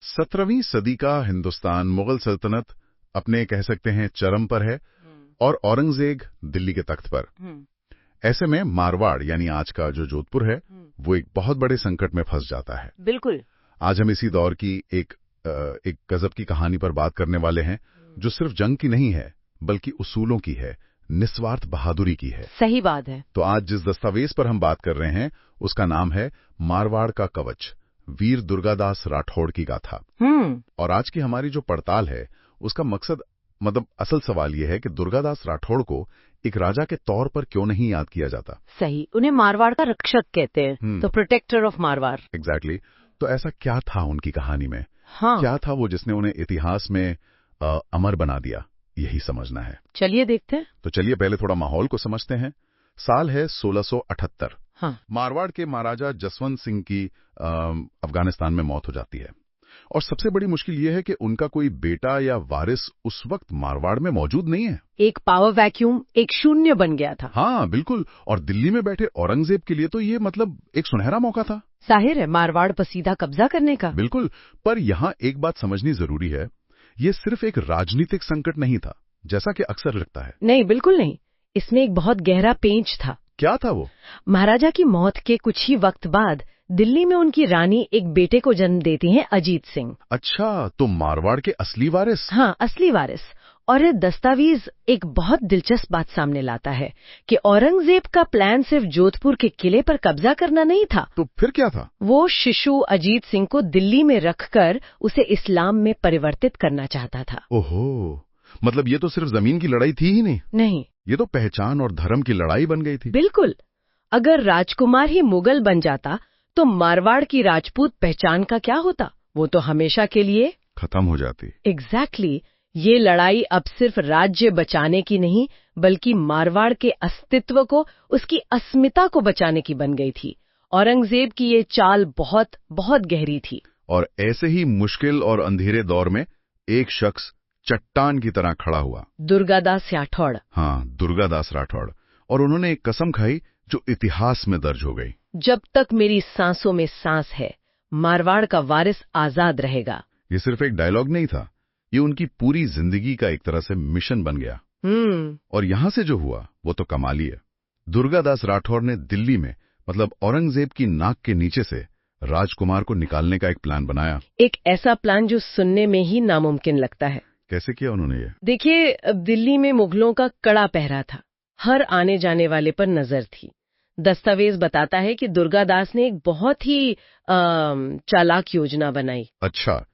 17वीं सदी का हिंदुस्तान, मुगल सल्तनत अपने कह सकते हैं चरम पर है और औरंगजेब दिल्ली के तख्त पर। ऐसे में मारवाड़ यानी आज का जो जोधपुर है वो एक बहुत बड़े संकट में फंस जाता है। बिल्कुल। आज हम इसी दौर की एक गजब की कहानी पर बात करने वाले हैं जो सिर्फ जंग की नहीं है बल्कि उसूलों की है, निस्वार्थ बहादुरी की है। सही बात है। तो आज जिस दस्तावेज पर हम बात कर रहे हैं उसका नाम है मारवाड़ का कवच, वीर दुर्गादास राठौड़ की गाथा। और आज की हमारी जो पड़ताल है उसका मकसद असल सवाल यह है कि दुर्गादास राठौड़ को एक राजा के तौर पर क्यों नहीं याद किया जाता। सही, उन्हें मारवाड़ का रक्षक कहते हैं, तो प्रोटेक्टर ऑफ मारवाड़। एग्जैक्टली। तो ऐसा क्या था उनकी कहानी में? हाँ। क्या था वो जिसने उन्हें इतिहास में अमर बना दिया? यही समझना है। चलिए देखते हैं। तो चलिए पहले थोड़ा माहौल को समझते हैं। साल है 1678। हाँ। मारवाड़ के महाराजा जसवंत सिंह की अफगानिस्तान में मौत हो जाती है और सबसे बड़ी मुश्किल यह है कि उनका कोई बेटा या वारिस उस वक्त मारवाड़ में मौजूद नहीं है। एक पावर वैक्यूम, एक शून्य बन गया था। हाँ बिल्कुल। और दिल्ली में बैठे औरंगजेब के लिए तो ये एक सुनहरा मौका था। जाहिर है, मारवाड़ पर सीधा कब्जा करने का। बिल्कुल। पर यहाँ एक बात समझनी जरूरी है, ये सिर्फ एक राजनीतिक संकट नहीं था जैसा कि अक्सर लगता है। नहीं, बिल्कुल नहीं। इसमें एक बहुत गहरा पेंच था। क्या था वो? महाराजा की मौत के कुछ ही वक्त बाद दिल्ली में उनकी रानी एक बेटे को जन्म देती हैं, अजीत सिंह। अच्छा, तो मारवाड़ के असली वारिस? हाँ, असली वारिस। और ये दस्तावेज एक बहुत दिलचस्प बात सामने लाता है कि औरंगजेब का प्लान सिर्फ जोधपुर के किले पर कब्जा करना नहीं था। तो फिर क्या था? वो शिशु अजीत सिंह को दिल्ली में रखकर उसे इस्लाम में परिवर्तित करना चाहता था। ओहो, ये तो सिर्फ जमीन की लड़ाई थी ही नहीं। नहीं, ये तो पहचान और धर्म की लड़ाई बन गई थी। बिल्कुल। अगर राजकुमार ही मुगल बन जाता तो मारवाड़ की राजपूत पहचान का क्या होता? वो तो हमेशा के लिए खत्म हो जाती। एग्जैक्टली। ये लड़ाई अब सिर्फ राज्य बचाने की नहीं बल्कि मारवाड़ के अस्तित्व को, उसकी अस्मिता को बचाने की बन गई थी। औरंगजेब की ये चाल बहुत बहुत गहरी थी। और ऐसे ही मुश्किल और अंधेरे दौर में एक शख्स चट्टान की तरह खड़ा हुआ, दुर्गादास राठौड़। हाँ, दुर्गादास राठौड़। और उन्होंने एक कसम खाई जो इतिहास में दर्ज हो गई। जब तक मेरी सांसों में सांस है, मारवाड़ का वारिस आजाद रहेगा। ये सिर्फ एक डायलॉग नहीं था, ये उनकी पूरी जिंदगी का एक तरह से मिशन बन गया। और यहां से जो हुआ वो तो कमाली है। दुर्गादास राठौड़ ने दिल्ली में औरंगजेब की नाक के नीचे से राजकुमार को निकालने का एक प्लान बनाया। एक ऐसा प्लान जो सुनने में ही नामुमकिन लगता है। कैसे किया उन्होंने ये? देखिए, अब दिल्ली में मुगलों का कड़ा पहरा था, हर आने जाने वाले पर नजर थी। दस्तावेज बताता है कि दुर्गादास ने एक बहुत ही चालाक योजना बनाई। अच्छा।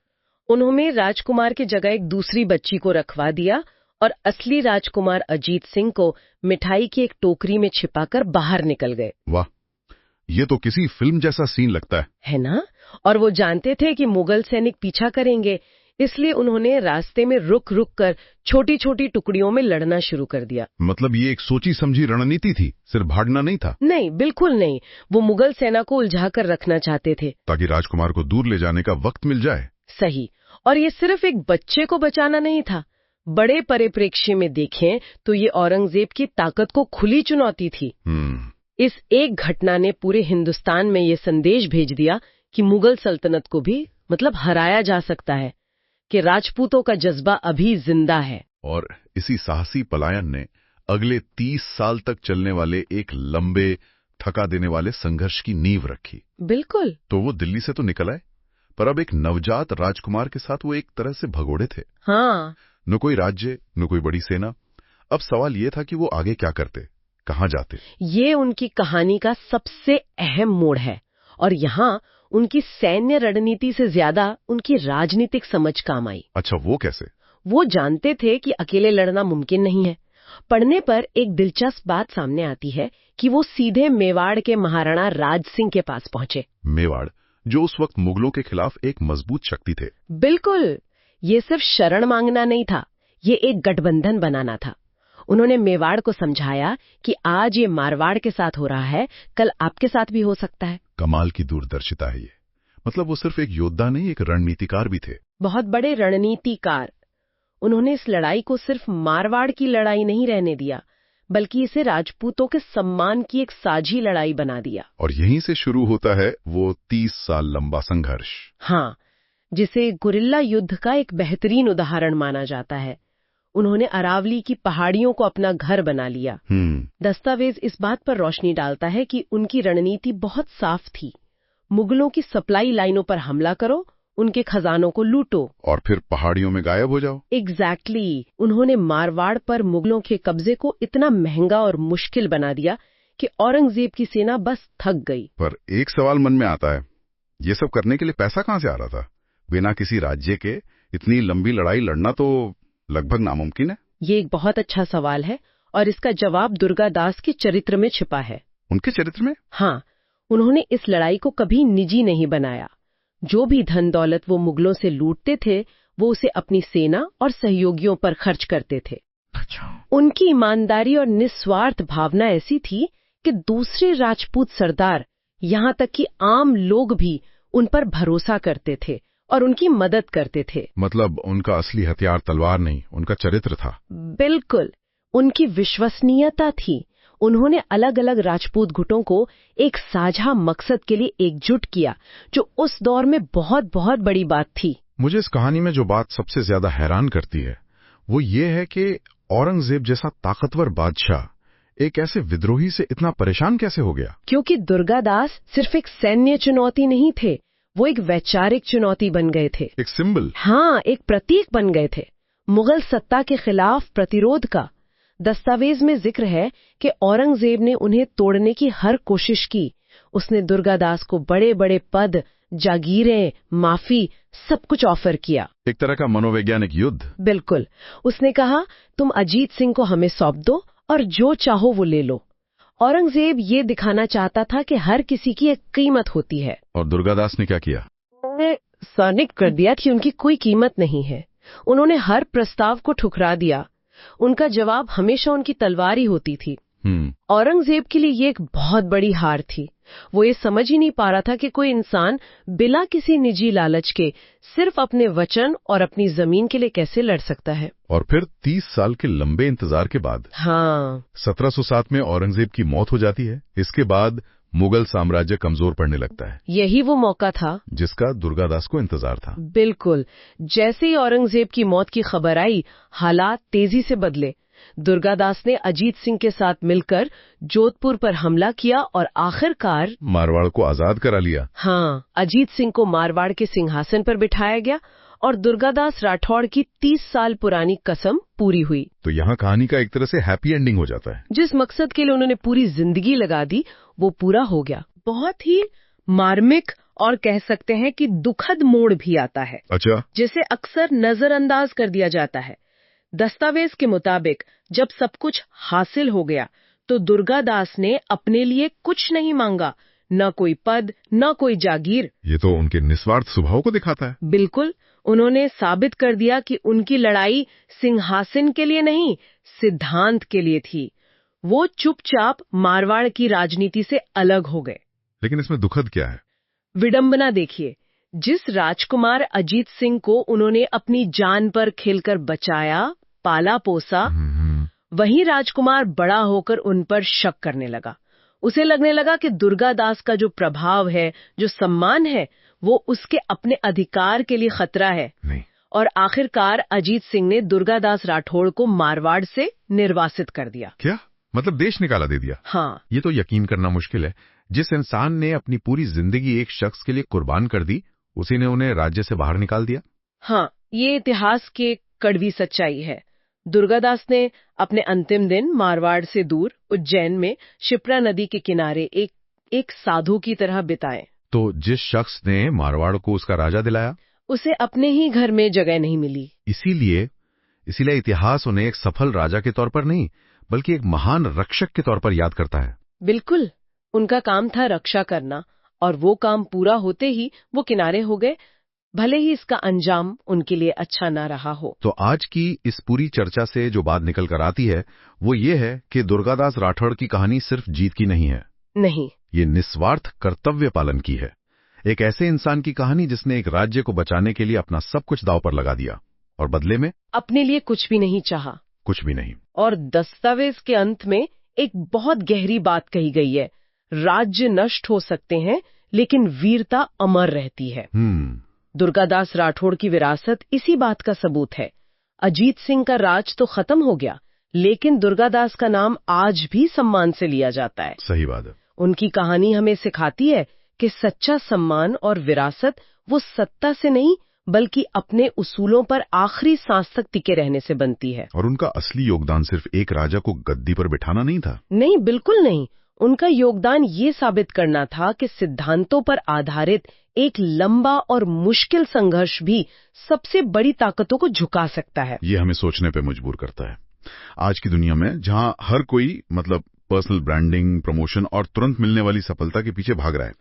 उन्होंने राजकुमार की जगह एक दूसरी बच्ची को रखवा दिया और असली राजकुमार अजीत सिंह को मिठाई की एक टोकरी में छिपाकर बाहर निकल गए। वाह, ये तो किसी फिल्म जैसा सीन लगता है ना? और वो जानते थे कि मुगल सैनिक पीछा करेंगे, इसलिए उन्होंने रास्ते में रुक रुक कर छोटी छोटी टुकड़ियों में लड़ना शुरू कर दिया। ये एक सोची समझी रणनीति थी, सिर्फ भागना नहीं था। नहीं, बिल्कुल नहीं। वो मुगल सेना को उलझाकर रखना चाहते थे ताकि राजकुमार को दूर ले जाने का वक्त मिल जाए। सही। और ये सिर्फ एक बच्चे को बचाना नहीं था, बड़े परिप्रेक्ष्य में देखें तो ये औरंगजेब की ताकत को खुली चुनौती थी। इस एक घटना ने पूरे हिंदुस्तान में ये संदेश भेज दिया कि मुगल सल्तनत को भी हराया जा सकता है, कि राजपूतों का जज्बा अभी जिंदा है। और इसी साहसी पलायन ने अगले 30 साल तक चलने वाले एक लंबे, थका देने वाले संघर्ष की नींव रखी। बिल्कुल। तो वो दिल्ली से तो निकल आए, पर अब एक नवजात राजकुमार के साथ वो एक तरह से भगोड़े थे। हाँ। न कोई राज्य, न कोई बड़ी सेना। अब सवाल ये था कि वो आगे क्या करते, कहाँ जाते। ये उनकी कहानी का सबसे अहम मोड़ है और यहाँ उनकी सैन्य रणनीति से ज्यादा उनकी राजनीतिक समझ काम आई। अच्छा, वो कैसे? वो जानते थे कि अकेले लड़ना मुमकिन नहीं है। पढ़ने पर एक दिलचस्प बात सामने आती है कि वो सीधे मेवाड़ के महाराणा राज सिंह के पास पहुंचे। मेवाड़, जो उस वक्त मुगलों के खिलाफ एक मजबूत शक्ति थे। बिल्कुल। ये सिर्फ शरण मांगना नहीं था, ये एक गठबंधन बनाना था। उन्होंने मेवाड़ को समझाया कि आज ये मारवाड़ के साथ हो रहा है, कल आपके साथ भी हो सकता है। कमाल की दूरदर्शिता है ये। वो सिर्फ एक योद्धा नहीं, एक रणनीतिकार भी थे। बहुत बड़े रणनीतिकार। उन्होंने इस लड़ाई को सिर्फ मारवाड़ की लड़ाई नहीं रहने दिया, बल्कि इसे राजपूतों के सम्मान की एक साझी लड़ाई बना दिया। और यहीं से शुरू होता है वो 30 साल लंबा संघर्ष। हाँ, जिसे गुरिल्ला युद्ध का एक बेहतरीन उदाहरण माना जाता है। उन्होंने अरावली की पहाड़ियों को अपना घर बना लिया। दस्तावेज इस बात पर रोशनी डालता है कि उनकी रणनीति बहुत साफ थी। मुगलों की सप्लाई लाइनों पर हमला करो, उनके खजानों को लूटो और फिर पहाड़ियों में गायब हो जाओ। एग्जैक्टली। उन्होंने मारवाड़ पर मुगलों के कब्जे को इतना महंगा और मुश्किल बना दिया कि औरंगजेब की सेना बस थक गई। पर एक सवाल मन में आता है, ये सब करने के लिए पैसा कहाँ से आ रहा था? बिना किसी राज्य के इतनी लंबी लड़ाई लड़ना तो लगभग नामुमकिन है। ये एक बहुत अच्छा सवाल है और इसका जवाब दुर्गादास के चरित्र में छिपा है। उनके चरित्र में? हाँ, उन्होंने इस लड़ाई को कभी निजी नहीं बनाया। जो भी धन दौलत वो मुगलों से लूटते थे, वो उसे अपनी सेना और सहयोगियों पर खर्च करते थे। अच्छा। उनकी ईमानदारी और निस्वार्थ भावना ऐसी थी कि दूसरे राजपूत सरदार, यहाँ तक कि आम लोग भी उन पर भरोसा करते थे और उनकी मदद करते थे। मतलब उनका असली हथियार तलवार नहीं, उनका चरित्र था। बिल्कुल, उनकी विश्वसनीयता थी। उन्होंने अलग अलग राजपूत गुटों को एक साझा मकसद के लिए एकजुट किया, जो उस दौर में बहुत बहुत बड़ी बात थी। मुझे इस कहानी में जो बात सबसे ज्यादा हैरान करती है वो ये है कि औरंगजेब जैसा ताकतवर बादशाह एक ऐसे विद्रोही से इतना परेशान कैसे हो गया? क्योंकि दुर्गादास सिर्फ एक सैन्य चुनौती नहीं थे, वो एक वैचारिक चुनौती बन गए थे। एक सिंबल? हाँ, एक प्रतीक बन गए थे, मुगल सत्ता के खिलाफ प्रतिरोध का। दस्तावेज में जिक्र है कि औरंगजेब ने उन्हें तोड़ने की हर कोशिश की। उसने दुर्गादास को बड़े बड़े पद, जागीरें, माफी, सब कुछ ऑफर किया। एक तरह का मनोवैज्ञानिक युद्ध। बिल्कुल। उसने कहा, तुम अजीत सिंह को हमें सौंप दो और जो चाहो वो ले लो। औरंगजेब ये दिखाना चाहता था कि हर किसी की एक कीमत होती है। और दुर्गादास ने क्या किया? उन्होंने साबित कर दिया कि उनकी कोई कीमत नहीं है। उन्होंने हर प्रस्ताव को ठुकरा दिया। उनका जवाब हमेशा उनकी तलवार ही होती थी। औरंगजेब के लिए ये एक बहुत बड़ी हार थी। वो ये समझ ही नहीं पा रहा था कि कोई इंसान बिना किसी निजी लालच के सिर्फ अपने वचन और अपनी जमीन के लिए कैसे लड़ सकता है। और फिर 30 साल के लंबे इंतजार के बाद 1707 में औरंगजेब की मौत हो जाती है। इसके बाद मुगल साम्राज्य कमजोर पड़ने लगता है। यही वो मौका था जिसका दुर्गादास को इंतजार था। बिल्कुल। जैसे ही औरंगजेब की मौत की खबर आई, हालात तेजी से बदले। दुर्गादास ने अजीत सिंह के साथ मिलकर जोधपुर पर हमला किया और आखिरकार मारवाड़ को आजाद करा लिया। हाँ, अजीत सिंह को मारवाड़ के सिंहासन पर बिठाया गया और दुर्गादास राठौड़ की 30 साल पुरानी कसम पूरी हुई। तो यहाँ कहानी का एक तरह से हैप्पी एंडिंग हो जाता है। जिस मकसद के लिए उन्होंने पूरी जिंदगी लगा दी, वो पूरा हो गया। बहुत ही मार्मिक और कह सकते हैं कि दुखद मोड़ भी आता है। अच्छा। जिसे अक्सर नजरअंदाज कर दिया जाता है। दस्तावेज के मुताबिक जब सब कुछ हासिल हो गया तो दुर्गादास ने अपने लिए कुछ नहीं मांगा, न कोई पद, न कोई जागीर। ये तो उनके निस्वार्थ स्वभाव को दिखाता है। बिल्कुल। उन्होंने साबित कर दिया कि उनकी लड़ाई सिंहासन के लिए नहीं, सिद्धांत के लिए थी। वो चुपचाप मारवाड़ की राजनीति से अलग हो गए। लेकिन इसमें दुखद क्या है? विडंबना देखिए। जिस राजकुमार अजीत सिंह को उन्होंने अपनी जान पर खेलकर बचाया, पाला पोसा, वही राजकुमार बड़ा होकर उन पर शक करने लगा। उसे लगने लगा कि दुर्गादास का जो प्रभाव है, जो सम्मान है, वो उसके अपने अधिकार के लिए खतरा है। नहीं। और आखिरकार अजीत सिंह ने दुर्गादास राठौड़ को मारवाड़ से निर्वासित कर दिया। क्या मतलब देश निकाला दे दिया? हाँ। ये तो यकीन करना मुश्किल है। जिस इंसान ने अपनी पूरी जिंदगी एक शख्स के लिए कुर्बान कर दी, उसी ने उन्हें राज्य से बाहर निकाल दिया। हाँ, ये इतिहास की कड़वी सच्चाई है। दुर्गादास ने अपने अंतिम दिन मारवाड़ से दूर उज्जैन में शिप्रा नदी के किनारे एक साधु की तरह बिताए। तो जिस शख्स ने मारवाड़ को उसका राजा दिलाया, उसे अपने ही घर में जगह नहीं मिली। इसीलिए इतिहास उन्हें एक सफल राजा के तौर पर नहीं, बल्कि एक महान रक्षक के तौर पर याद करता है। बिल्कुल। उनका काम था रक्षा करना, और वो काम पूरा होते ही वो किनारे हो गए, भले ही इसका अंजाम उनके लिए अच्छा ना रहा हो। तो आज की इस पूरी चर्चा से जो बात निकल कर आती है वो ये है कि दुर्गादास राठौड़ की कहानी सिर्फ जीत की नहीं है। नहीं, ये निस्वार्थ कर्तव्य पालन की है। एक ऐसे इंसान की कहानी जिसने एक राज्य को बचाने के लिए अपना सब कुछ दांव पर लगा दिया और बदले में अपने लिए कुछ भी नहीं चाहा। कुछ भी नहीं। और दस्तावेज के अंत में एक बहुत गहरी बात कही गई है, राज्य नष्ट हो सकते हैं लेकिन वीरता अमर रहती है। दुर्गादास राठौड़ की विरासत इसी बात का सबूत है। अजीत सिंह का राज तो खत्म हो गया, लेकिन दुर्गादास का नाम आज भी सम्मान से लिया जाता है। सही बात है। उनकी कहानी हमें सिखाती है कि सच्चा सम्मान और विरासत वो सत्ता से नहीं बल्कि अपने उसूलों पर आखिरी सांस तक टिके रहने से बनती है। और उनका असली योगदान सिर्फ एक राजा को गद्दी पर बिठाना नहीं था। नहीं, बिल्कुल नहीं। उनका योगदान ये साबित करना था कि सिद्धांतों पर आधारित एक लंबा और मुश्किल संघर्ष भी सबसे बड़ी ताकतों को झुका सकता है। ये हमें सोचने पे मजबूर करता है। आज की दुनिया में जहां हर कोई पर्सनल ब्रांडिंग, प्रमोशन और तुरंत मिलने वाली सफलता के पीछे भाग रहा है,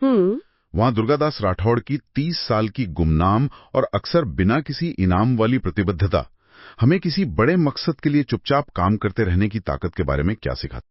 वहां दुर्गादास राठौड़ की 30 साल की गुमनाम और अक्सर बिना किसी इनाम वाली प्रतिबद्धता हमें किसी बड़े मकसद के लिए चुपचाप काम करते रहने की ताकत के बारे में क्या सिखाती है।